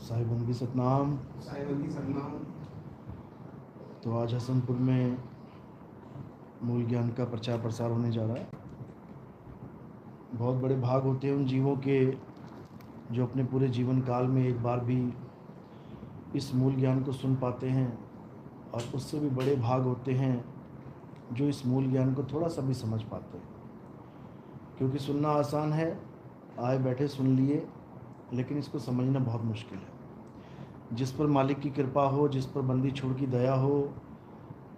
साहिबंदी सतनाम। साहिबंदी सतनाम। तो आज हसनपुर में मूल ज्ञान का प्रचार प्रसार होने जा रहा है। बहुत बड़े भाग होते हैं उन जीवों के जो अपने पूरे जीवन काल में एक बार भी इस मूल ज्ञान को सुन पाते हैं, और उससे भी बड़े भाग होते हैं जो इस मूल ज्ञान को थोड़ा सा भी समझ पाते हैं। क्योंकि सुनना आसान है, आए बैठे सुन लिए, लेकिन इसको समझना बहुत मुश्किल है। जिस पर मालिक की कृपा हो, जिस पर बंदी छोड़ की दया हो,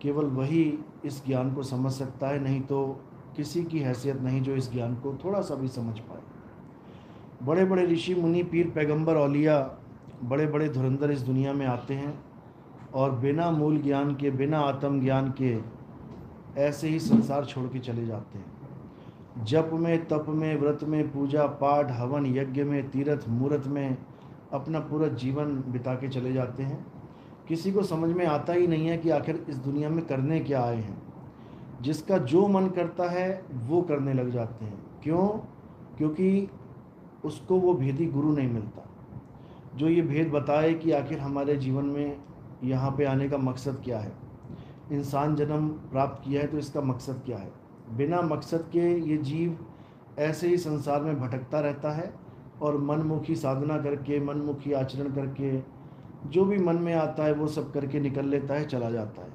केवल वही इस ज्ञान को समझ सकता है, नहीं तो किसी की हैसियत नहीं जो इस ज्ञान को थोड़ा सा भी समझ पाए। बड़े बड़े ऋषि मुनि, पीर, पैगंबर, औलिया, बड़े बड़े धुरंधर इस दुनिया में आते हैं और बिना मूल ज्ञान के, बिना आत्म ज्ञान के ऐसे ही संसार छोड़ के चले जाते हैं। जप में, तप में, व्रत में, पूजा पाठ, हवन यज्ञ में, तीर्थ मूर्त में अपना पूरा जीवन बिता के चले जाते हैं। किसी को समझ में आता ही नहीं है कि आखिर इस दुनिया में करने क्या आए हैं। जिसका जो मन करता है वो करने लग जाते हैं। क्यों? क्योंकि उसको वो भेदी गुरु नहीं मिलता जो ये भेद बताए कि आखिर हमारे जीवन में यहाँ पे आने का मकसद क्या है। इंसान जन्म प्राप्त किया है तो इसका मकसद क्या है। बिना मकसद के ये जीव ऐसे ही संसार में भटकता रहता है और मनमुखी साधना करके, मनमुखी आचरण करके, जो भी मन में आता है वो सब करके निकल लेता है, चला जाता है,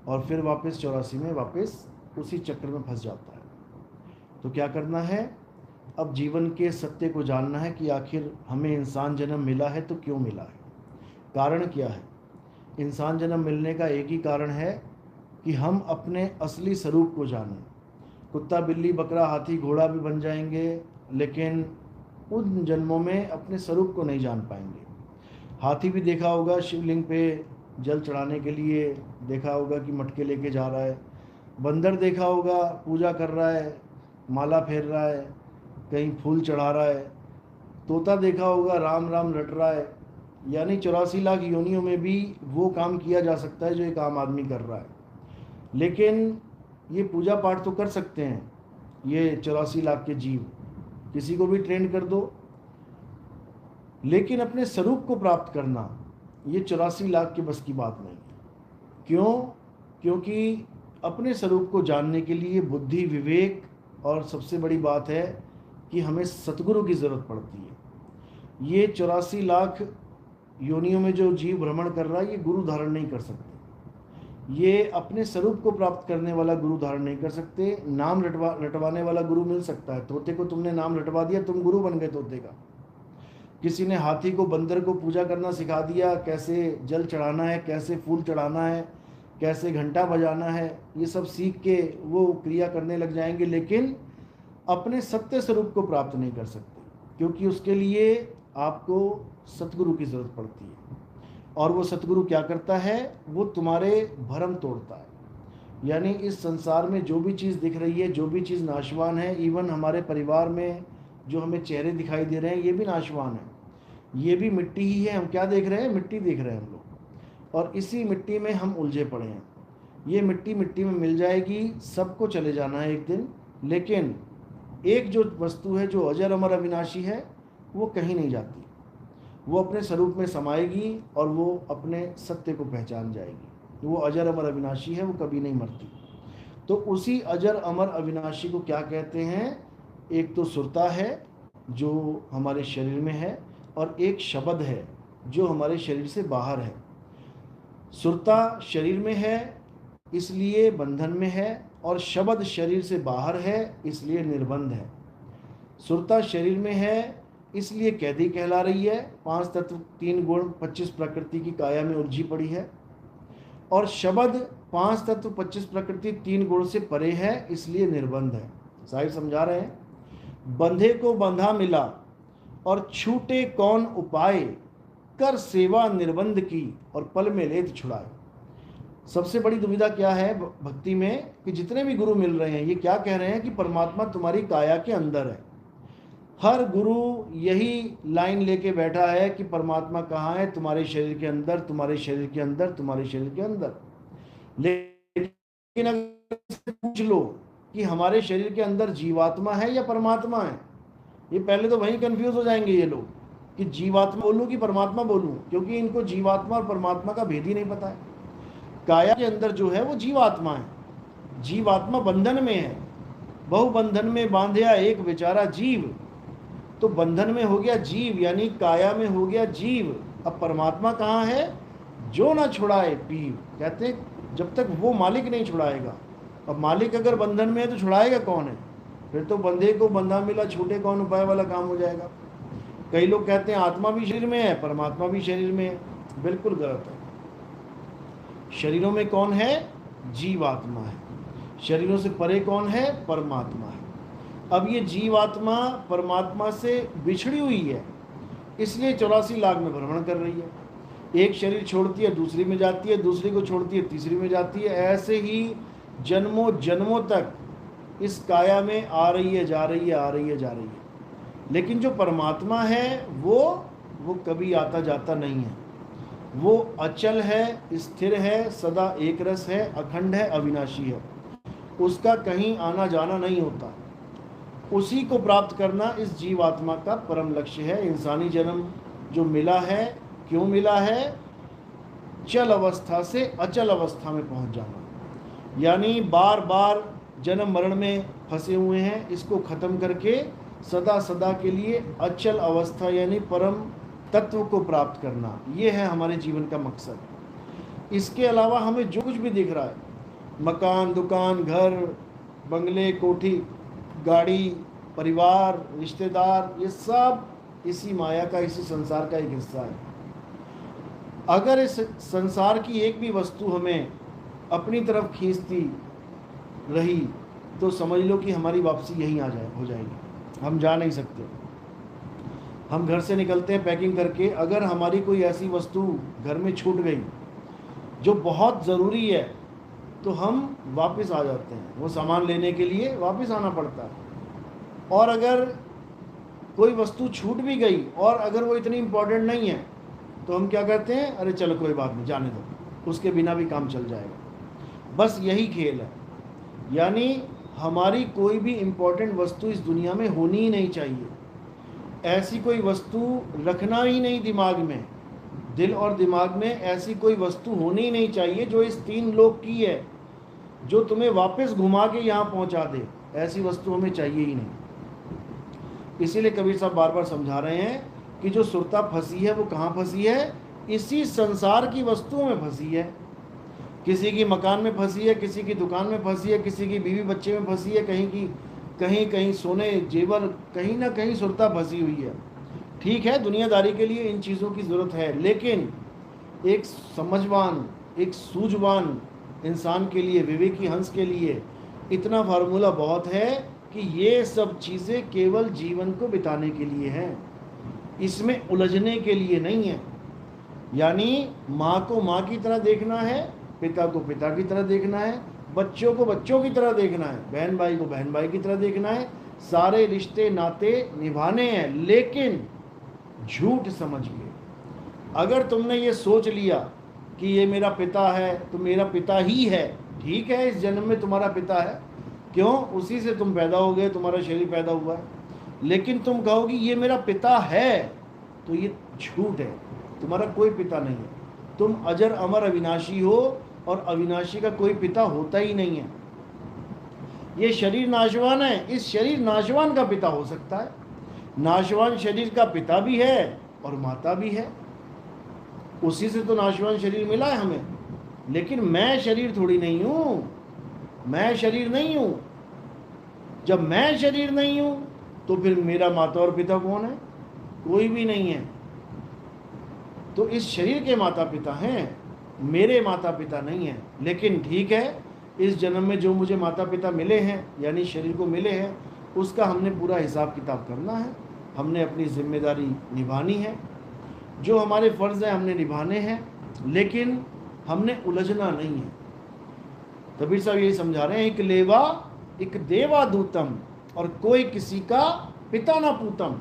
और फिर वापस 84 में वापस उसी चक्र में फंस जाता है। तो क्या करना है? अब जीवन के सत्य को जानना है कि आखिर हमें इंसान जन्म मिला है तो क्यों मिला है, कारण क्या है। इंसान जन्म मिलने का एक ही कारण है कि हम अपने असली स्वरूप को जानें। कुत्ता, बिल्ली, बकरा, हाथी, घोड़ा भी बन जाएंगे, लेकिन उन जन्मों में अपने स्वरूप को नहीं जान पाएंगे। हाथी भी देखा होगा शिवलिंग पे जल चढ़ाने के लिए, देखा होगा कि मटके लेके जा रहा है। बंदर देखा होगा पूजा कर रहा है, माला फेर रहा है, कहीं फूल चढ़ा रहा है। तोता देखा होगा राम राम रट रहा है। यानी 84 लाख योनियों में भी वो काम किया जा सकता है जो एक आम आदमी कर रहा है। लेकिन ये पूजा पाठ तो कर सकते हैं ये 84 लाख के जीव, किसी को भी ट्रेन कर दो। लेकिन अपने स्वरूप को प्राप्त करना ये 84 लाख के बस की बात नहीं है। क्यों? क्योंकि अपने स्वरूप को जानने के लिए बुद्धि, विवेक, और सबसे बड़ी बात है कि हमें सतगुरु की ज़रूरत पड़ती है। ये 84 लाख योनियों में जो जीव भ्रमण कर रहा है ये गुरु धारण नहीं कर सकते। ये अपने स्वरूप को प्राप्त करने वाला गुरु धारण नहीं कर सकते। नाम रटवाने वाला गुरु मिल सकता है। तोते को तुमने नाम रटवा दिया, तुम गुरु बन गए तोते का। किसी ने हाथी को, बंदर को पूजा करना सिखा दिया, कैसे जल चढ़ाना है, कैसे फूल चढ़ाना है, कैसे घंटा बजाना है, ये सब सीख के वो क्रिया करने लग जाएंगे, लेकिन अपने सत्य स्वरूप को प्राप्त नहीं कर सकते। क्योंकि उसके लिए आपको सतगुरु की ज़रूरत पड़ती है। और वो सतगुरु क्या करता है? वो तुम्हारे भरम तोड़ता है। यानी इस संसार में जो भी चीज़ दिख रही है, जो भी चीज़ नाशवान है, इवन हमारे परिवार में जो हमें चेहरे दिखाई दे रहे हैं ये भी नाशवान है, ये भी मिट्टी ही है। हम क्या देख रहे हैं? मिट्टी देख रहे हैं हम लोग, और इसी मिट्टी में हम उलझे पड़े हैं। ये मिट्टी मिट्टी में मिल जाएगी, सबको चले जाना है एक दिन। लेकिन एक जो वस्तु है जो अजर अमर अविनाशी है वो कहीं नहीं जाती, वो अपने स्वरूप में समाएगी और वो अपने सत्य को पहचान जाएगी। वो अजर अमर अविनाशी है, वो कभी नहीं मरती। तो उसी अजर अमर अविनाशी को क्या कहते हैं? एक तो सुरता है जो हमारे शरीर में है, और एक शब्द है जो हमारे शरीर से बाहर है। सुरता शरीर में है इसलिए बंधन में है, और शब्द शरीर से बाहर है इसलिए निर्बंध है। सुरता शरीर में है इसलिए कैदी कहला रही है, 5 तत्व 3 गुण 25 प्रकृति की काया में उलझी पड़ी है। और शब्द 5 तत्व 25 प्रकृति 3 गुण से परे है इसलिए निर्बंध है। साहिब समझा रहे हैं, बंधे को बंधा मिला और छूटे कौन उपाय, कर सेवा निर्बंध की और पल में लेत छुड़ाए। सबसे बड़ी दुविधा क्या है भक्ति में कि जितने भी गुरु मिल रहे हैं ये क्या कह रहे हैं कि परमात्मा तुम्हारी काया के अंदर है। हर गुरु यही लाइन लेके बैठा है कि परमात्मा कहाँ है? तुम्हारे शरीर के अंदर, तुम्हारे शरीर के अंदर, तुम्हारे शरीर के अंदर। लेकिन अगर पूछ लो कि हमारे शरीर के अंदर जीवात्मा है या परमात्मा है, ये पहले तो वहीं कंफ्यूज हो जाएंगे ये लोग। कि जीवात्मा बोलूं कि परमात्मा बोलूं, क्योंकि इनको जीवात्मा और परमात्मा का भेद ही नहीं पता है। काया के अंदर जो है वो जीवात्मा है, जीवात्मा बंधन में है, बहु बंधन में बांधया एक बेचारा जीव। तो बंधन में हो गया जीव, यानी काया में हो गया जीव। अब परमात्मा कहाँ है? जो ना छुड़ाए पीव, कहते हैं जब तक वो मालिक नहीं छुड़ाएगा। अब मालिक अगर बंधन में है तो छुड़ाएगा कौन है? फिर तो बंधे को बंधा मिला छूटे कौन उपाय वाला काम हो जाएगा। कई लोग कहते हैं आत्मा भी शरीर में है, परमात्मा भी शरीर में है। बिल्कुल गलत है। शरीरों में कौन है? जीवात्मा है। शरीरों से परे कौन है? परमात्मा है। अब ये जीवात्मा परमात्मा से बिछड़ी हुई है, इसलिए 84 लाख में भ्रमण कर रही है। एक शरीर छोड़ती है दूसरी में जाती है, दूसरी को छोड़ती है तीसरी में जाती है। ऐसे ही जन्मों जन्मों तक इस काया में आ रही है, जा रही है, आ रही है, जा रही है। लेकिन जो परमात्मा है वो कभी आता जाता नहीं है। वो अचल है, स्थिर है, सदा एक रस है, अखंड है, अविनाशी है। उसका कहीं आना जाना नहीं होता। उसी को प्राप्त करना इस जीवात्मा का परम लक्ष्य है। इंसानी जन्म जो मिला है, क्यों मिला है? चल अवस्था से अचल अवस्था में पहुंच जाना, यानी बार बार जन्म मरण में फंसे हुए हैं, इसको खत्म करके सदा सदा के लिए अचल अवस्था यानी परम तत्व को प्राप्त करना, ये है हमारे जीवन का मकसद। इसके अलावा हमें जो कुछ भी दिख रहा है, मकान, दुकान, घर, बंगले, कोठी, गाड़ी, परिवार, रिश्तेदार, ये सब इसी माया का, इसी संसार का एक हिस्सा है। अगर इस संसार की एक भी वस्तु हमें अपनी तरफ खींचती रही तो समझ लो कि हमारी वापसी यहीं हो जाएगी। हम जा नहीं सकते। हम घर से निकलते हैं पैकिंग करके, अगर हमारी कोई ऐसी वस्तु घर में छूट गई जो बहुत ज़रूरी है तो हम वापस आ जाते हैं। वो सामान लेने के लिए वापस आना पड़ता है। और अगर कोई वस्तु छूट भी गई और अगर वो इतनी इम्पोर्टेंट नहीं है तो हम क्या करते हैं? अरे चलो कोई बात नहीं, जाने दो, उसके बिना भी काम चल जाएगा। बस यही खेल है। यानी हमारी कोई भी इम्पोर्टेंट वस्तु इस दुनिया में होनी ही नहीं चाहिए। ऐसी कोई वस्तु रखना ही नहीं दिमाग में, दिल और दिमाग में ऐसी कोई वस्तु होनी ही नहीं चाहिए जो इस तीन लोक की है, जो तुम्हें वापस घुमा के यहाँ पहुँचा दे। ऐसी वस्तु हमें चाहिए ही नहीं। इसीलिए कबीर साहब बार बार समझा रहे हैं कि जो सुरता फंसी है वो कहाँ फंसी है? इसी संसार की वस्तुओं में फंसी है। किसी की मकान में फंसी है, किसी की दुकान में फंसी है, किसी की बीवी बच्चे में फंसी है, कहीं सोने जेवर, कहीं ना कहीं सुरता फंसी हुई है। ठीक है, दुनियादारी के लिए इन चीज़ों की ज़रूरत है, लेकिन एक समझवान, एक सूझवान इंसान के लिए, विवेकी हंस के लिए इतना फार्मूला बहुत है कि ये सब चीज़ें केवल जीवन को बिताने के लिए हैं, इसमें उलझने के लिए नहीं है। यानी माँ को माँ की तरह देखना है, पिता को पिता की तरह देखना है, बच्चों को बच्चों की तरह देखना है, बहन भाई को बहन भाई की तरह देखना है। सारे रिश्ते नाते निभाने हैं, लेकिन झूठ समझ के। अगर तुमने ये सोच लिया कि ये मेरा पिता है तो मेरा पिता ही है, ठीक है, इस जन्म में तुम्हारा पिता है, क्यों? उसी से तुम पैदा हो गए, तुम्हारा शरीर पैदा हुआ है। लेकिन तुम कहोगी ये मेरा पिता है, तो ये झूठ है। तुम्हारा कोई पिता नहीं है। तुम अजर अमर अविनाशी हो, और अविनाशी का कोई पिता होता ही नहीं है। ये शरीर नाशवान है, इस शरीर नाशवान का पिता हो सकता है। नाशवान शरीर का पिता भी है और माता भी है, उसी से तो नाशवान शरीर मिला है हमें। लेकिन मैं शरीर थोड़ी नहीं हूँ, मैं शरीर नहीं हूँ। जब मैं शरीर नहीं हूँ तो फिर मेरा माता और पिता कौन है? कोई भी नहीं है। तो इस शरीर के माता पिता हैं, मेरे माता पिता नहीं हैं। लेकिन ठीक है, इस जन्म में जो मुझे माता पिता मिले हैं, यानी शरीर को मिले हैं, उसका हमने पूरा हिसाब किताब करना है। हमने अपनी जिम्मेदारी निभानी है, जो हमारे फ़र्ज़ हैं हमने निभाने हैं, लेकिन हमने उलझना नहीं है। कबीर साहब यही समझा रहे हैं, एक लेवा एक देवा दूतम, और कोई किसी का पिता ना पूतम।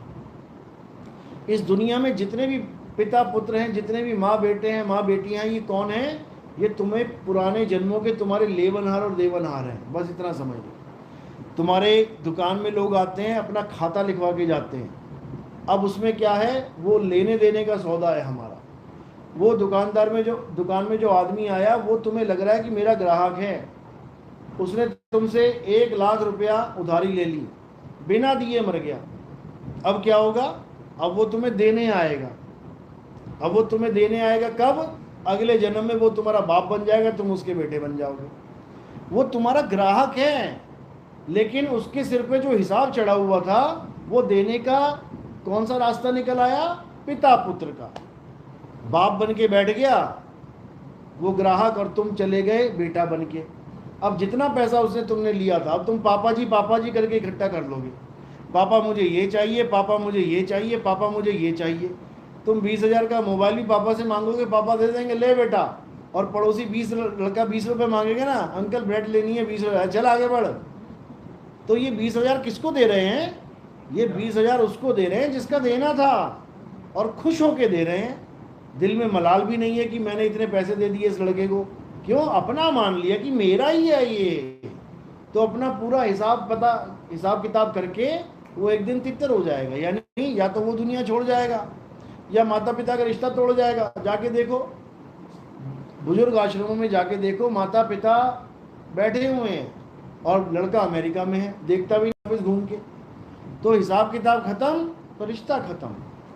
इस दुनिया में जितने भी पिता पुत्र हैं, जितने भी माँ बेटे हैं, माँ बेटियां हैं, ये कौन हैं? ये तुम्हें पुराने जन्मों के तुम्हारे लेवनहार और देवनहार हैं। बस इतना समझ लो। तुम्हारे दुकान में लोग आते हैं, अपना खाता लिखवा के जाते हैं, अब उसमें क्या है, वो लेने देने का सौदा है हमारा। वो दुकान में जो आदमी आया, वो तुम्हें लग रहा है कि मेरा ग्राहक है, उसने तुमसे 1 लाख रुपया उधारी ले ली, बिना दिए मर गया। अब क्या होगा, अब वो तुम्हें देने आएगा। अब वो तुम्हें देने आएगा कब, अगले जन्म में वो तुम्हारा बाप बन जाएगा, तुम उसके बेटे बन जाओगे। वो तुम्हारा ग्राहक है, लेकिन उसके सिर पे जो हिसाब चढ़ा हुआ था, वो देने का कौन सा रास्ता निकल आया, पिता पुत्र का। बाप बन के बैठ गया वो ग्राहक, और तुम चले गए बेटा बन के। अब जितना पैसा उसने तुमने लिया था, अब तुम पापा जी करके इकट्ठा कर लोगे। पापा मुझे ये चाहिए, पापा मुझे ये चाहिए, पापा मुझे ये चाहिए। तुम 20,000 का मोबाइल भी पापा से मांगोगे, पापा दे देंगे, ले बेटा। और पड़ोसी लड़का 20 रुपये मांगेगा ना, अंकल ब्रेड लेनी है 20 रुपये, चल आगे बढ़। तो ये 20,000 किसको दे रहे हैं, ये 20,000 उसको दे रहे हैं जिसका देना था, और खुश होके दे रहे हैं। दिल में मलाल भी नहीं है कि मैंने इतने पैसे दे दिए इस लड़के को, क्यों, अपना मान लिया कि मेरा ही है ये। तो अपना पूरा हिसाब किताब करके वो एक दिन तितर हो जाएगा, यानी या तो वो दुनिया छोड़ जाएगा, या माता पिता का रिश्ता तोड़ जाएगा। जाके देखो बुजुर्ग आश्रमों में, जाके देखो माता पिता बैठे हुए हैं और लड़का अमेरिका में है, देखता भी नहीं ऑफिस घूम के। तो हिसाब किताब खत्म तो रिश्ता खत्म,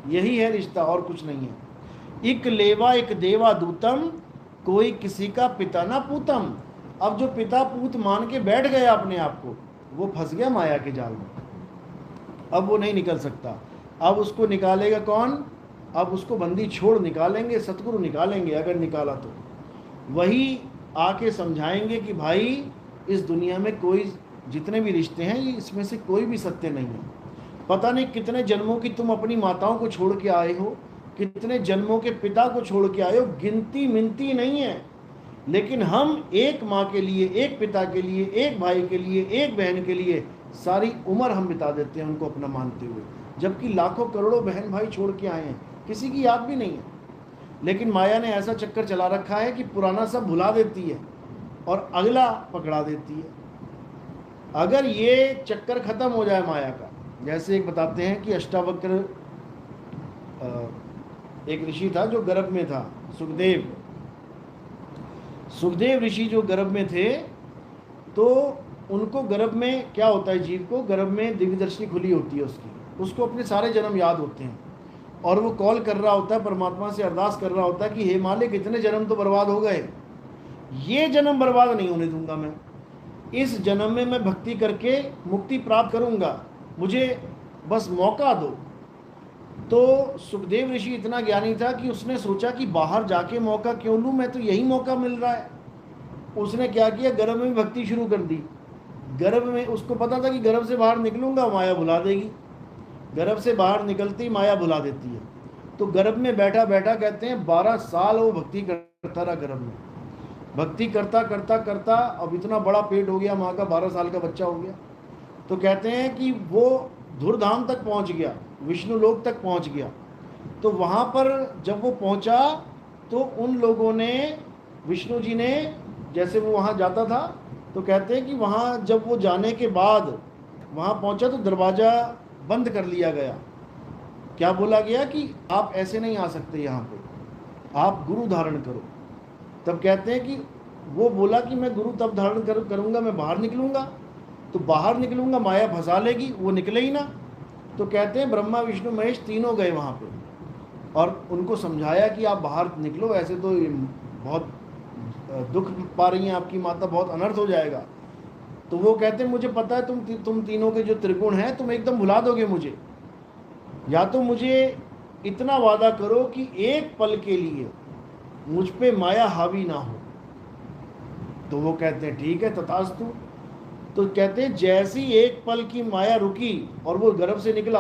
यही है रिश्ता, और कुछ नहीं है। इक लेवा इक देवा दूतम, कोई किसी का पिता ना पूतम। अब जो पिता पूत मान के बैठ गया अपने आप को, वो फंस गया माया के जाल में, अब वो नहीं निकल सकता। अब उसको निकालेगा कौन, अब उसको बंदी छोड़ निकालेंगे, सतगुरु निकालेंगे, अगर निकाला तो वही आके समझाएंगे कि भाई इस दुनिया में कोई, जितने भी रिश्ते हैं, ये इसमें से कोई भी सत्य नहीं है। पता नहीं कितने जन्मों की तुम अपनी माताओं को छोड़ के आए हो, कितने जन्मों के पिता को छोड़ के आए हो, गिनती मिनती नहीं है। लेकिन हम एक माँ के लिए, एक पिता के लिए, एक भाई के लिए, एक बहन के लिए सारी उम्र हम बिता देते हैं उनको अपना मानते हुए, जबकि लाखों करोड़ों बहन भाई छोड़ के आए हैं, किसी की याद भी नहीं है। लेकिन माया ने ऐसा चक्कर चला रखा है कि पुराना सब भुला देती है और अगला पकड़ा देती है। अगर ये चक्कर खत्म हो जाए माया का, जैसे एक बताते हैं कि अष्टावक्र एक ऋषि था जो गर्भ में था, सुखदेव ऋषि जो गर्भ में थे, तो उनको गर्भ में क्या होता है, जीव को गर्भ में दिव्य दर्शनी खुली होती है उसको अपने सारे जन्म याद होते हैं, और वो कॉल कर रहा होता है परमात्मा से, अरदास कर रहा होता है कि हे मालिक, इतने जन्म तो बर्बाद हो गए, ये जन्म बर्बाद नहीं होने दूंगा मैं, इस जन्म में मैं भक्ति करके मुक्ति प्राप्त करूंगा, मुझे बस मौका दो। तो सुखदेव ऋषि इतना ज्ञानी था कि उसने सोचा कि बाहर जाके मौका क्यों लूँ, मैं तो यही मौका मिल रहा है। उसने क्या किया, गर्भ में भक्ति शुरू कर दी। गर्भ में उसको पता था कि गर्भ से बाहर निकलूंगा माया भुला देगी, गर्भ से बाहर निकलती माया भुला देती है। तो गर्भ में बैठा बैठा कहते हैं 12 साल वो भक्ति करता रहा, गर्भ में भक्ति करता करता करता अब इतना बड़ा पेट हो गया माँ का, 12 साल का बच्चा हो गया। तो कहते हैं कि वो धुरधाम तक पहुँच गया, विष्णु लोक तक पहुँच गया। तो वहाँ पर जब वो पहुँचा तो उन लोगों ने, विष्णु जी ने, जैसे वो वहाँ जाता था, तो कहते हैं कि वहाँ जब वो जाने के बाद वहाँ पहुँचा तो दरवाज़ा बंद कर लिया गया। क्या बोला गया कि आप ऐसे नहीं आ सकते यहाँ पे, आप गुरु धारण करो। तब कहते हैं कि वो बोला कि मैं गुरु तब धारण करूँगा मैं बाहर निकलूँगा, तो बाहर निकलूँगा माया फंसा लेगी, वो निकले ही ना। तो कहते हैं ब्रह्मा विष्णु महेश तीनों गए वहाँ पे और उनको समझाया कि आप बाहर निकलो, ऐसे तो बहुत दुख पा रही हैं आपकी माता, बहुत अनर्थ हो जाएगा। तो वो कहते हैं मुझे पता है तुम तीनों के जो त्रिगुण हैं तुम एकदम भुला दोगे मुझे, या तो मुझे इतना वादा करो कि एक पल के लिए मुझ पे माया हावी ना हो। तो वो कहते हैं ठीक है तथास्तु। तो कहते हैं जैसी एक पल की माया रुकी और वो गर्भ से निकला,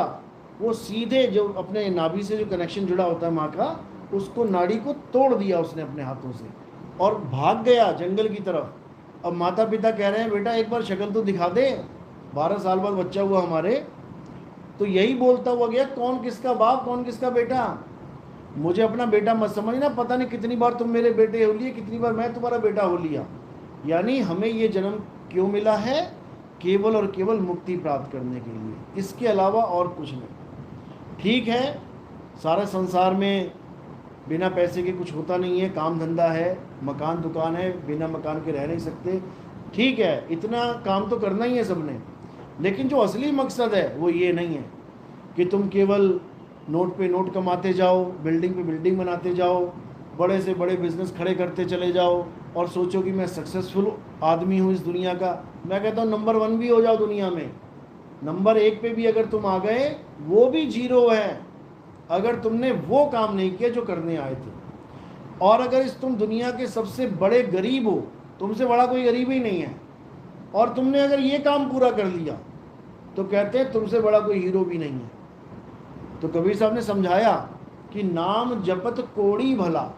वो सीधे जो अपने नाभि से जो कनेक्शन जुड़ा होता है माँ का, उसको नाड़ी को तोड़ दिया उसने अपने हाथों से और भाग गया जंगल की तरफ। अब माता पिता कह रहे हैं बेटा एक बार शक्ल तो दिखा दे, 12 साल बाद बच्चा हुआ हमारे। तो यही बोलता हुआ गया कौन किसका बाप कौन किसका बेटा, मुझे अपना बेटा मत समझना, पता नहीं कितनी बार तुम मेरे बेटे हो लिए, कितनी बार मैं तुम्हारा बेटा हो लिया। यानी हमें ये जन्म क्यों मिला है, केवल और केवल मुक्ति प्राप्त करने के लिए, इसके अलावा और कुछ नहीं। ठीक है, सारे संसार में बिना पैसे के कुछ होता नहीं है, काम धंधा है, मकान दुकान है, बिना मकान के रह नहीं सकते, ठीक है, इतना काम तो करना ही है सबने। लेकिन जो असली मकसद है वो ये नहीं है कि तुम केवल नोट पे नोट कमाते जाओ, बिल्डिंग पे बिल्डिंग बनाते जाओ, बड़े से बड़े बिजनेस खड़े करते चले जाओ और सोचो कि मैं सक्सेसफुल आदमी हूँ इस दुनिया का। मैं कहता हूँ नंबर 1 भी हो जाओ दुनिया में, नंबर 1 पे भी अगर तुम आ गए वो भी जीरो है, अगर तुमने वो काम नहीं किया जो करने आए थे। और अगर इस तुम दुनिया के सबसे बड़े गरीब हो, तुमसे बड़ा कोई गरीब ही नहीं है, और तुमने अगर ये काम पूरा कर लिया तो कहते हैं तुमसे बड़ा कोई हीरो भी नहीं है। तो कबीर साहब ने समझाया कि नाम जपत कोड़ी भला,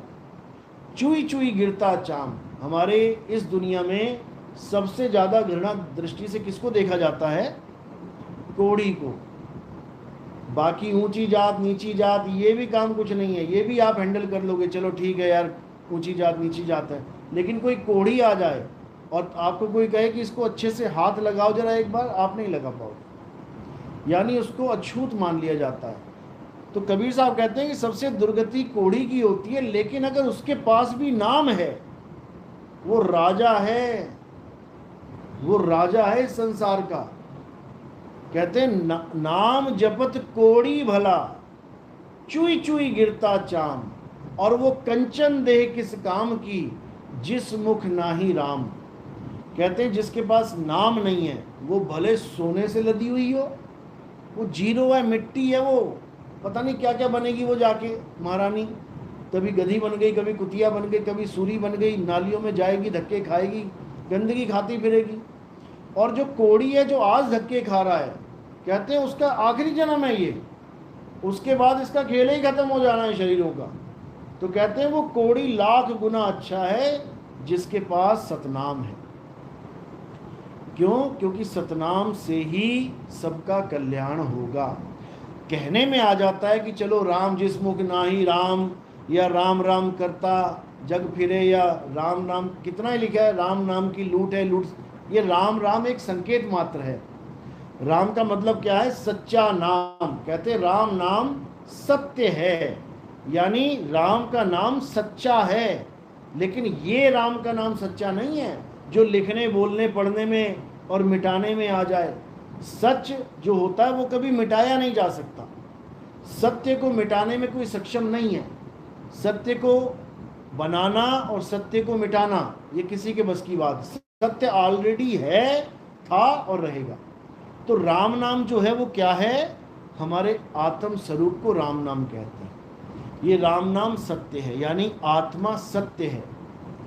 चुई चुई गिरता चाम। हमारे इस दुनिया में सबसे ज़्यादा घृणा दृष्टि से किसको देखा जाता है? कोड़ी को। बाकी ऊंची जात नीची जात ये भी काम कुछ नहीं है, ये भी आप हैंडल कर लोगे, चलो ठीक है यार, ऊंची जात नीची जात है। लेकिन कोई कोड़ी आ जाए और आपको कोई कहे कि इसको अच्छे से हाथ लगाओ जरा एक बार, आप नहीं लगा पाओगे, यानी उसको अछूत मान लिया जाता है। तो कबीर साहब कहते हैं कि सबसे दुर्गति कोढ़ी की होती है, लेकिन अगर उसके पास भी नाम है, वो राजा है, वो राजा है इस संसार का। कहते हैं नाम जपत कोड़ी भला, चुई चुई गिरता चाम, और वो कंचन देह किस काम की, जिस मुख नाही राम। कहते हैं जिसके पास नाम नहीं है वो भले सोने से लदी हुई हो, वो जीरो है, मिट्टी है, वो पता नहीं क्या क्या बनेगी वो जाके महारानी, कभी गधी बन गई, कभी कुतिया बन गई, कभी सूरी बन गई, नालियों में जाएगी, धक्के खाएगी, गंदगी खाती फिरेगी। और जो कोड़ी है जो आज धक्के खा रहा है, कहते हैं उसका आखिरी जन्म है ये, उसके बाद इसका खेल ही खत्म हो जाना है शरीरों का। तो कहते हैं वो कोड़ी लाख गुना अच्छा है जिसके पास सतनाम है। क्यों? क्योंकि सतनाम से ही सबका कल्याण होगा। कहने में आ जाता है कि चलो राम जिस मुख नाही राम, या राम राम करता जग फिरे, या राम नाम कितना ही लिखा है, राम नाम की लूट है लूट। ये राम राम एक संकेत मात्र है। राम का मतलब क्या है? सच्चा नाम। कहते राम नाम सत्य है, यानी राम का नाम सच्चा है। लेकिन ये राम का नाम सच्चा नहीं है जो लिखने बोलने पढ़ने में और मिटाने में आ जाए। सच जो होता है वो कभी मिटाया नहीं जा सकता, सत्य को मिटाने में कोई सक्षम नहीं है। सत्य को बनाना और सत्य को मिटाना ये किसी के बस की बात। सत्य ऑलरेडी है, था और रहेगा। तो राम नाम जो है वो क्या है? हमारे आत्म स्वरूप को राम नाम कहते हैं। ये राम नाम सत्य है, यानी आत्मा सत्य है,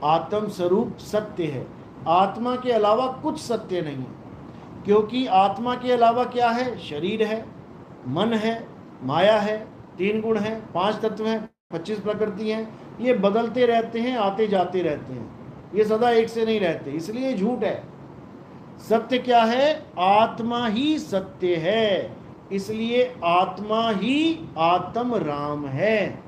आत्म स्वरूप सत्य है। आत्मा के अलावा कुछ सत्य नहीं है, क्योंकि आत्मा के अलावा क्या है? शरीर है, मन है, माया है, 3 गुण हैं, 5 तत्व हैं, 25 प्रकृति हैं। ये बदलते रहते हैं, आते जाते रहते हैं, ये सदा एक से नहीं रहते, इसलिए झूठ है। सत्य क्या है? आत्मा ही सत्य है, इसलिए आत्मा ही आत्म राम है।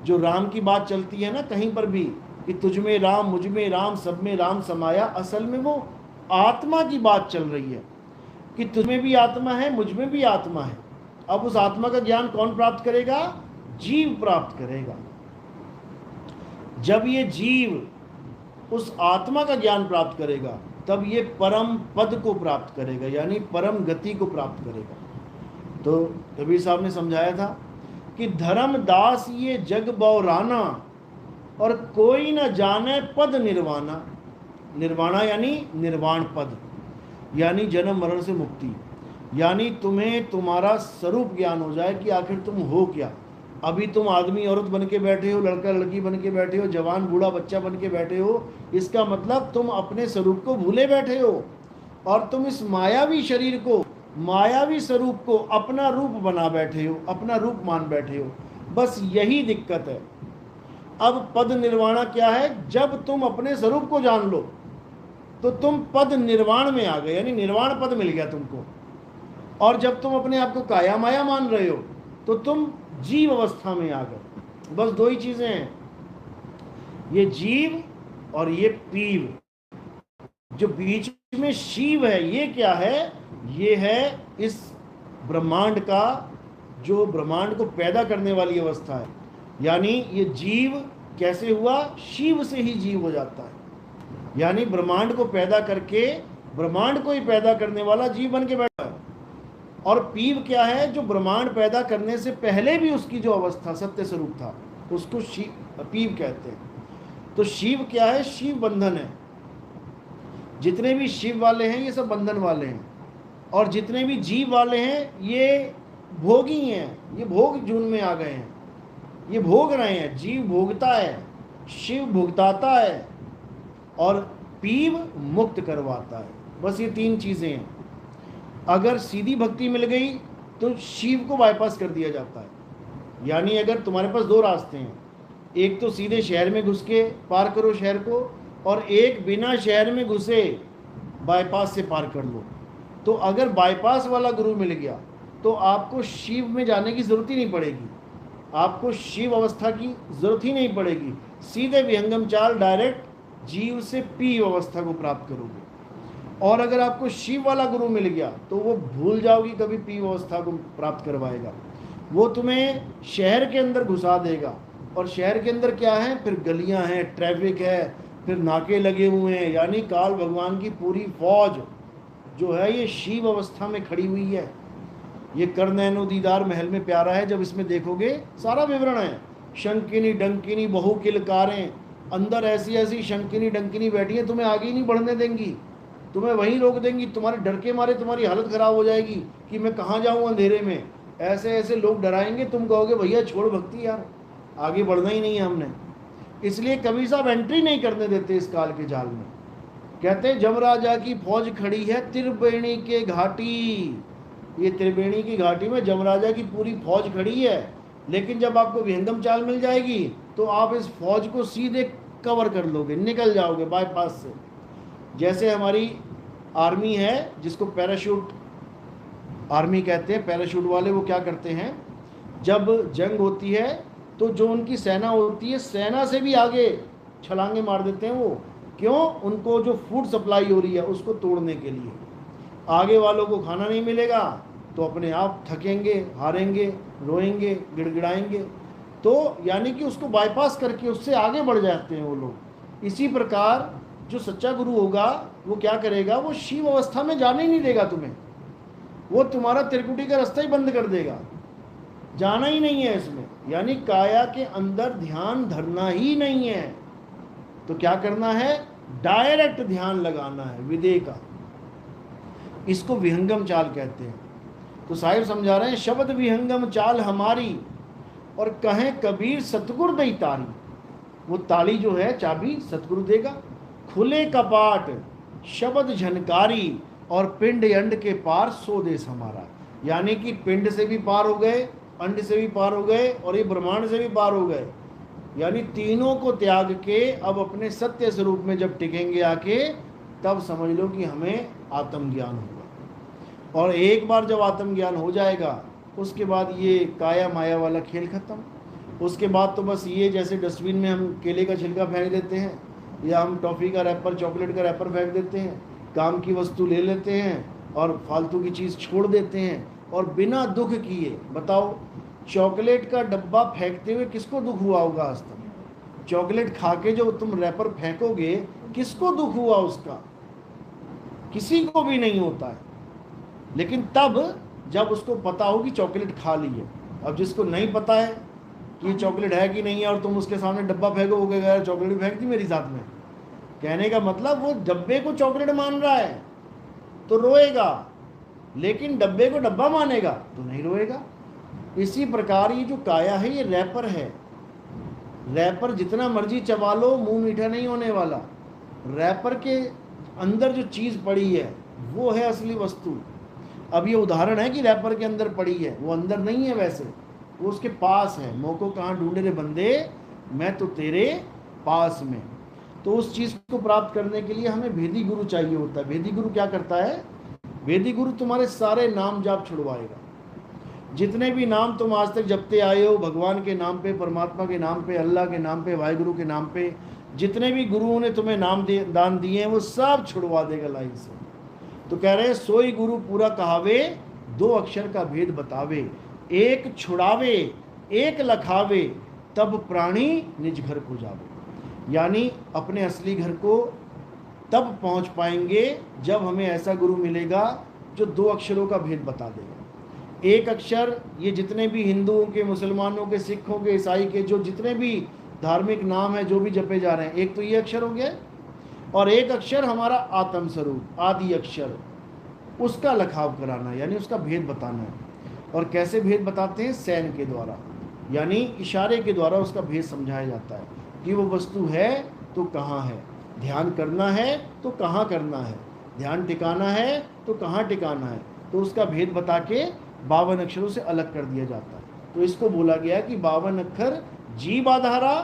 जो राम की बात चलती है ना कहीं पर भी कि तुझ में राम, मुझ में राम, सब में राम समाया, असल में वो आत्मा की बात चल रही है कि तुझ में भी आत्मा है, मुझ में भी आत्मा है। अब उस आत्मा का ज्ञान कौन प्राप्त करेगा? जीव प्राप्त करेगा। जब ये जीव उस आत्मा का ज्ञान प्राप्त करेगा तब ये परम पद को प्राप्त करेगा, यानी परम गति को प्राप्त करेगा। तो कबीर साहब ने समझाया था कि धर्म दास ये जग बौराना, और कोई न जाने पद निर्वाणा। निर्वाणा यानी निर्वाण पद, यानी जन्म मरण से मुक्ति। यानी तुम्हें तुम्हारा स्वरूप ज्ञान हो जाए कि आखिर तुम हो क्या। अभी तुम आदमी औरत बन के बैठे हो, लड़का लड़की बन के बैठे हो, जवान बूढ़ा बच्चा बन के बैठे हो, इसका मतलब तुम अपने स्वरूप को भूले बैठे हो, और तुम इस मायावी शरीर को, मायावी स्वरूप को अपना रूप बना बैठे हो, अपना रूप मान बैठे हो। बस यही दिक्कत है। अब पद निर्वाणा क्या है? जब तुम अपने स्वरूप को जान लो तो तुम पद निर्वाण में आ गए, यानी निर्वाण पद मिल गया तुमको। और जब तुम अपने आप को काया माया मान रहे हो तो तुम जीव अवस्था में आ गए। बस 2 ही चीजें हैं, ये जीव और ये पीव। जो बीच में शिव है ये क्या है? ये है इस ब्रह्मांड का जो ब्रह्मांड को पैदा करने वाली अवस्था है, यानी ये जीव कैसे हुआ, शिव से ही जीव हो जाता है। यानी ब्रह्मांड को पैदा करके ब्रह्मांड को ही पैदा करने वाला जीव बन के बैठा है। और पीव क्या है, जो ब्रह्मांड पैदा करने से पहले भी उसकी जो अवस्था सत्य स्वरूप था, उसको शिव पीव कहते हैं। तो शिव क्या है, शिव बंधन है। जितने भी शिव वाले हैं ये सब बंधन वाले हैं, और जितने भी जीव वाले हैं ये भोगी हैं, ये भोग जून में आ गए हैं, ये भोग रहे हैं। जीव भोगता है, शिव भुगताता है, और पीव मुक्त करवाता है। बस ये तीन चीजें हैं। अगर सीधी भक्ति मिल गई तो शिव को बाईपास कर दिया जाता है। यानी अगर तुम्हारे पास दो रास्ते हैं, एक तो सीधे शहर में घुस के पार करो शहर को, और एक बिना शहर में घुसे बाईपास से पार कर लो। तो अगर बाईपास वाला गुरु मिल गया तो आपको शिव में जाने की जरूरत ही नहीं पड़ेगी, आपको शिव अवस्था की जरूरत ही नहीं पड़ेगी। सीधे विहंगम चाल डायरेक्ट जीव से पीव अवस्था को प्राप्त करोगे। और अगर आपको शिव वाला गुरु मिल गया तो वो भूल जाओगी कभी पीव अवस्था को प्राप्त करवाएगा। वो तुम्हें शहर के अंदर घुसा देगा, और शहर के अंदर क्या है, फिर गलियां हैं, ट्रैफिक है, फिर नाके लगे हुए हैं। यानी काल भगवान की पूरी फौज जो है ये शिव अवस्था में खड़ी हुई है। ये करनैनो दीदार महल में प्यारा है, जब इसमें देखोगे सारा विवरण है। शंकिनी डंकिनी बहुकिलकारें, अंदर ऐसी ऐसी शंकिनी डंकिनी बैठी है, तुम्हें आगे ही नहीं बढ़ने देंगी, तुम्हें वहीं रोक देंगी। तुम्हारे डर के मारे तुम्हारी हालत खराब हो जाएगी कि मैं कहाँ जाऊँ अंधेरे में। ऐसे ऐसे लोग डराएंगे, तुम कहोगे भैया छोड़ भक्ति यार, आगे बढ़ना ही नहीं है हमने। इसलिए कभी साहब एंट्री नहीं करने देते इस काल के जाल में। कहते हैं जमराजा की फौज खड़ी है त्रिवेणी के घाटी। ये त्रिवेणी की घाटी में जमराजा की पूरी फौज खड़ी है, लेकिन जब आपको विहंगम चाल मिल जाएगी तो आप इस फौज को सीधे कवर कर लोगे, निकल जाओगे बाईपास से। जैसे हमारी आर्मी है जिसको पैराशूट आर्मी कहते हैं, पैराशूट वाले वो क्या करते हैं, जब जंग होती है तो जो उनकी सेना होती है, सेना से भी आगे छलांगे मार देते हैं वो। क्यों? उनको जो फूड सप्लाई हो रही है उसको तोड़ने के लिए। आगे वालों को खाना नहीं मिलेगा तो अपने आप थकेंगे, हारेंगे, रोएंगे, गिड़गिड़ाएंगे। तो यानी कि उसको बाईपास करके उससे आगे बढ़ जाते हैं वो लोग। इसी प्रकार जो सच्चा गुरु होगा वो क्या करेगा, वो शिव अवस्था में जाने ही नहीं देगा तुम्हें। वो तुम्हारा त्रिकुटी का रास्ता ही बंद कर देगा, जाना ही नहीं है इसमें। यानी काया के अंदर ध्यान धरना ही नहीं है। तो क्या करना है, डायरेक्ट ध्यान लगाना है विदे का। इसको विहंगम चाल कहते हैं। तो साहिब समझा रहे हैं, शब्द विहंगम चाल हमारी, और कहें कबीर सतगुरु दई तारी। वो ताली जो है चाबी सतगुरु देगा। खुले कपाट शब्द झनकारी, और पिंड अंड के पार सो देश हमारा। यानी कि पिंड से भी पार हो गए, अंड से भी पार हो गए, और ये ब्रह्मांड से भी पार हो गए। यानी तीनों को त्याग के अब अपने सत्य स्वरूप में जब टिकेंगे आके, तब समझ लो कि हमें आत्मज्ञान होगा। और एक बार जब आत्मज्ञान हो जाएगा उसके बाद ये काया माया वाला खेल खत्म। उसके बाद तो बस ये जैसे डस्टबिन में हम केले का छिलका फेंक देते हैं, या हम टॉफ़ी का रैपर, चॉकलेट का रैपर फेंक देते हैं, काम की वस्तु ले लेते हैं और फालतू की चीज़ छोड़ देते हैं, और बिना दुख किए। बताओ, चॉकलेट का डब्बा फेंकते हुए किसको दुख हुआ होगा आज तक? चॉकलेट खा के जो तुम रैपर फेंकोगे, किसको दुख हुआ उसका? किसी को भी नहीं होता है। लेकिन तब जब उसको पता हो कि चॉकलेट खा ली है। अब जिसको नहीं पता है कि ये चॉकलेट है कि नहीं है, और तुम उसके सामने डब्बा फेंकोगे, यार चॉकलेट फेंक दी मेरी साथ में, कहने का मतलब वो डब्बे को चॉकलेट मान रहा है तो रोएगा, लेकिन डब्बे को डब्बा मानेगा तो नहीं रोएगा। इसी प्रकार ये जो काया है ये रैपर है। रैपर जितना मर्जी चबा लो, मुंह मीठा नहीं होने वाला। रैपर के अंदर जो चीज़ पड़ी है वो है असली वस्तु। अब ये उदाहरण है कि रैपर के अंदर पड़ी है, वो अंदर नहीं है, वैसे वो उसके पास है। मोको कहाँ ढूंढे रे बंदे, मैं तो तेरे पास में। तो उस चीज़ को प्राप्त करने के लिए हमें भेदी गुरु चाहिए होता है। भेदी गुरु क्या करता है? भेदी गुरु तुम्हारे सारे नाम जाप छुड़वाएगा। जितने भी नाम तुम आज तक जपते आए हो, भगवान के नाम पे, परमात्मा के नाम पे, अल्लाह के नाम पे, वाहिगुरु के नाम पे, जितने भी गुरुओं ने तुम्हें नाम दान दिए हैं वो सब छुड़वा देगा लाइन से। तो कह रहे हैं, सोई गुरु पूरा कहावे, दो अक्षर का भेद बतावे। एक छुड़ावे एक लखावे, तब प्राणी निज घर को जावे। यानी अपने असली घर को तब पहुंच पाएंगे जब हमें ऐसा गुरु मिलेगा जो दो अक्षरों का भेद बता देगा। एक अक्षर, ये जितने भी हिंदुओं के, मुसलमानों के, सिखों के, ईसाई के जो जितने भी धार्मिक नाम है जो भी जपे जा रहे हैं, एक तो ये अक्षर हो गया, और एक अक्षर हमारा आत्म स्वरूप आदि अक्षर, उसका लखाव कराना, यानी उसका भेद बताना है। और कैसे भेद बताते हैं? सैन के द्वारा, यानी इशारे के द्वारा उसका भेद समझाया जाता है कि वो वस्तु है तो कहाँ है, ध्यान करना है तो कहाँ करना है, ध्यान टिकाना है तो कहाँ टिकाना है, तो उसका भेद बता के 52 अक्षरों से अलग कर दिया जाता है। तो इसको बोला गया कि 52 अक्षर जीव आधारा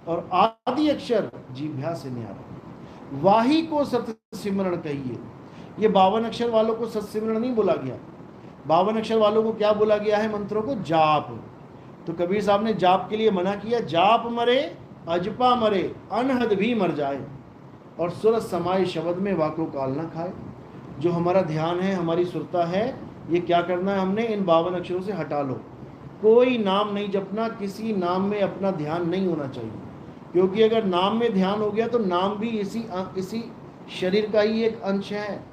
और आदि अक्षर जीभ्या से न्यारा। वाही को सत सिमरण कहिए। ये 52 अक्षर वालों को सत सिमरण नहीं बोला गया, 52 अक्षर वालों को क्या बोला गया है? मंत्रों को जाप। तो कबीर साहब ने जाप के लिए मना किया, जाप मरे अजपा मरे अनहद भी मर जाए, और सुरत समाये शब्द में वाको काल ना खाए। जो हमारा ध्यान है, हमारी सुरता है, ये क्या करना है? हमने इन 52 अक्षरों से हटा लो। कोई नाम नहीं जपना, किसी नाम में अपना ध्यान नहीं होना चाहिए, क्योंकि अगर नाम में ध्यान हो गया तो नाम भी इसी शरीर का ही एक अंश है।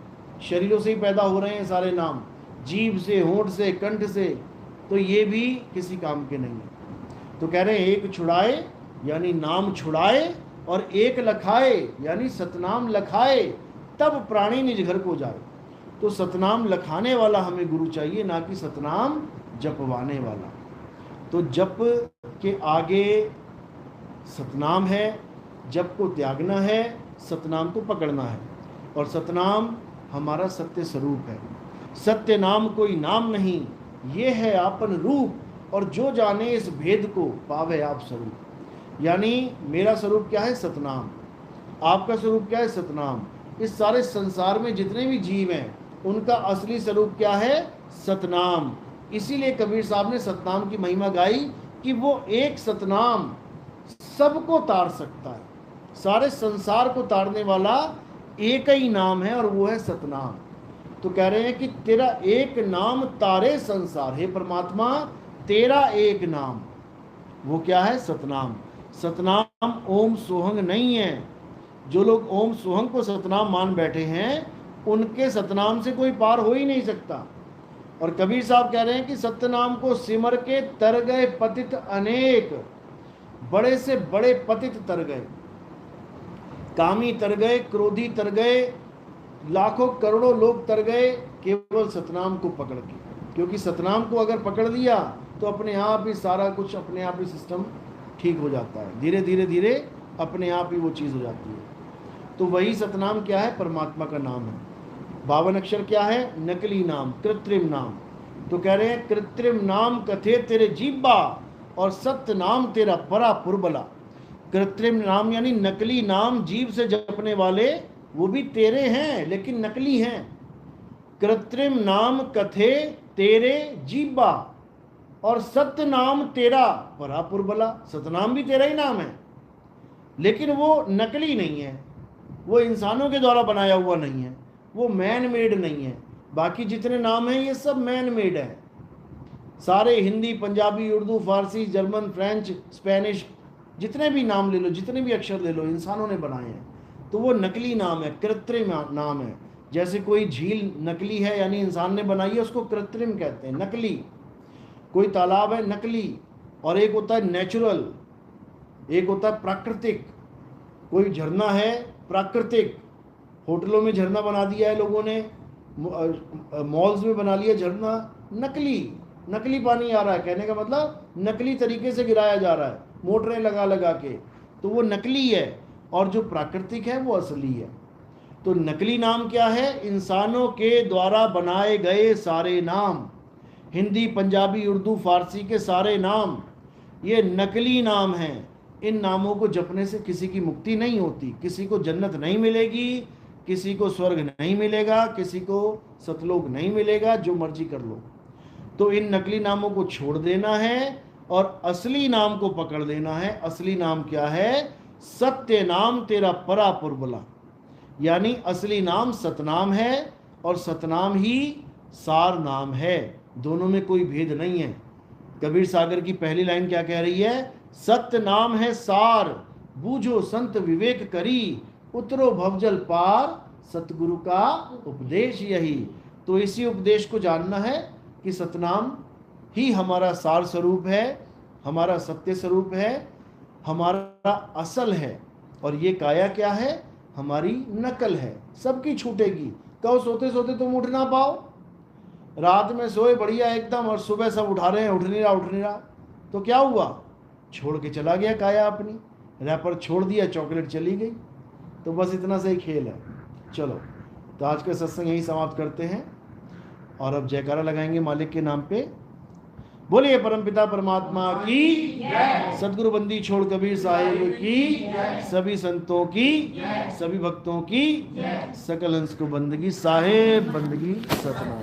शरीरों से ही पैदा हो रहे हैं सारे नाम, जीभ से, होंठ से, कंठ से, तो ये भी किसी काम के नहीं है। तो कह रहे हैं एक छुड़ाए यानी नाम छुड़ाए, और एक लखाए यानी सतनाम लखाए, तब प्राणी निज घर को जाए। तो सतनाम लखाने वाला हमें गुरु चाहिए, ना कि सतनाम जपवाने वाला। तो जप के आगे सतनाम है, जप को त्यागना है, सतनाम को पकड़ना है। और सतनाम हमारा सत्य स्वरूप है। सत्य नाम कोई नाम नहीं, ये है आपन रूप, और जो जाने इस भेद को पावे आप स्वरूप। यानी मेरा स्वरूप क्या है? सतनाम। आपका स्वरूप क्या है? सतनाम। इस सारे संसार में जितने भी जीव हैं उनका असली स्वरूप क्या है? सतनाम। इसीलिए कबीर साहब ने सतनाम की महिमा गाई कि वो एक सतनाम सबको तार सकता है। सारे संसार को तारने वाला एक ही नाम है, और वो है सतनाम। तो कह रहे हैं कि तेरा एक नाम तारे संसार। हे परमात्मा, तेरा एक नाम, वो क्या है? सतनाम। सतनाम ओम सोहंग नहीं है। जो लोग ओम सोहंग को सतनाम मान बैठे हैं, उनके सतनाम से कोई पार हो ही नहीं सकता। और कबीर साहब कह रहे हैं कि सतनाम को सिमर के तर गए पतित अनेक, बड़े से बड़े पतित तर गए, कामी तर गए, क्रोधी तर गए, लाखों करोड़ों लोग तर गए केवल सतनाम को पकड़ के। क्योंकि सतनाम को अगर पकड़ लिया तो अपने आप ही सारा कुछ, अपने आप ही सिस्टम ठीक हो जाता है। धीरे धीरे धीरे अपने आप ही वो चीज़ हो जाती है। तो वही सतनाम क्या है? परमात्मा का नाम है। 52 अक्षर क्या है? नकली नाम, कृत्रिम नाम। तो कह रहे हैं कृत्रिम नाम कथे तेरे जीब्बा, और सत्य नाम तेरा परा पुरबला। कृत्रिम नाम यानी नकली नाम जीव से जपने वाले, वो भी तेरे हैं लेकिन नकली हैं। कृत्रिम नाम कथे तेरे जीब्बा, और सत्य नाम तेरा परा पुरबला। सतनाम भी तेरा ही नाम है, लेकिन वो नकली नहीं है, वो इंसानों के द्वारा बनाया हुआ नहीं है, वो मैन मेड नहीं है। बाकी जितने नाम हैं ये सब मैन मेड है। सारे हिंदी, पंजाबी, उर्दू, फारसी, जर्मन, फ्रेंच, स्पेनिश, जितने भी नाम ले लो, जितने भी अक्षर ले लो, इंसानों ने बनाए हैं। तो वो नकली नाम है, कृत्रिम नाम है। जैसे कोई झील नकली है यानी इंसान ने बनाई है, उसको कृत्रिम कहते हैं, नकली। कोई तालाब है, नकली। और एक होता है नेचुरल, एक होता है प्राकृतिक। कोई झरना है, प्राकृतिक। होटलों में झरना बना दिया है लोगों ने, मॉल्स में बना लिया झरना, नकली। नकली पानी आ रहा है, कहने का मतलब नकली तरीके से गिराया जा रहा है, मोटरें लगा लगा के, तो वो नकली है। और जो प्राकृतिक है वो असली है। तो नकली नाम क्या है? इंसानों के द्वारा बनाए गए सारे नाम, हिंदी, पंजाबी, उर्दू, फारसी के सारे नाम, ये नकली नाम हैं। इन नामों को जपने से किसी की मुक्ति नहीं होती, किसी को जन्नत नहीं मिलेगी, किसी को स्वर्ग नहीं मिलेगा, किसी को सतलोक नहीं मिलेगा, जो मर्जी कर लो। तो इन नकली नामों को छोड़ देना है और असली नाम को पकड़ लेना है। असली नाम क्या है? सत्य नाम तेरा परा पुरबला। यानी असली नाम सतनाम है, और सतनाम ही सार नाम है। दोनों में कोई भेद नहीं है। कबीर सागर की पहली लाइन क्या कह रही है? सत्य नाम है सार, बूझो संत विवेक करी, उतरो भवजल पार, सतगुरु का उपदेश यही। तो इसी उपदेश को जानना है कि सतनाम ही हमारा सार स्वरूप है, हमारा सत्य स्वरूप है, हमारा असल है। और ये काया क्या है? हमारी नकल है, सबकी छूटेगी। कहो सोते सोते तुम उठ ना पाओ, रात में सोए बढ़िया एकदम और सुबह सब उठा रहे हैं, उठ नहीं रहा, तो क्या हुआ? छोड़ के चला गया काया अपनी, रैपर छोड़ दिया, चॉकलेट चली गई। तो बस इतना सा ही खेल है। चलो, तो आज का सत्संग यही समाप्त करते हैं और अब जयकारा लगाएंगे मालिक के नाम पे। बोलिए परमपिता परमात्मा की, सदगुरु बंदी छोड़ कबीर साहिब की, सभी संतों की, सभी भक्तों की, सकल हंस को बंदगी साहेब बंदगी सतनाम।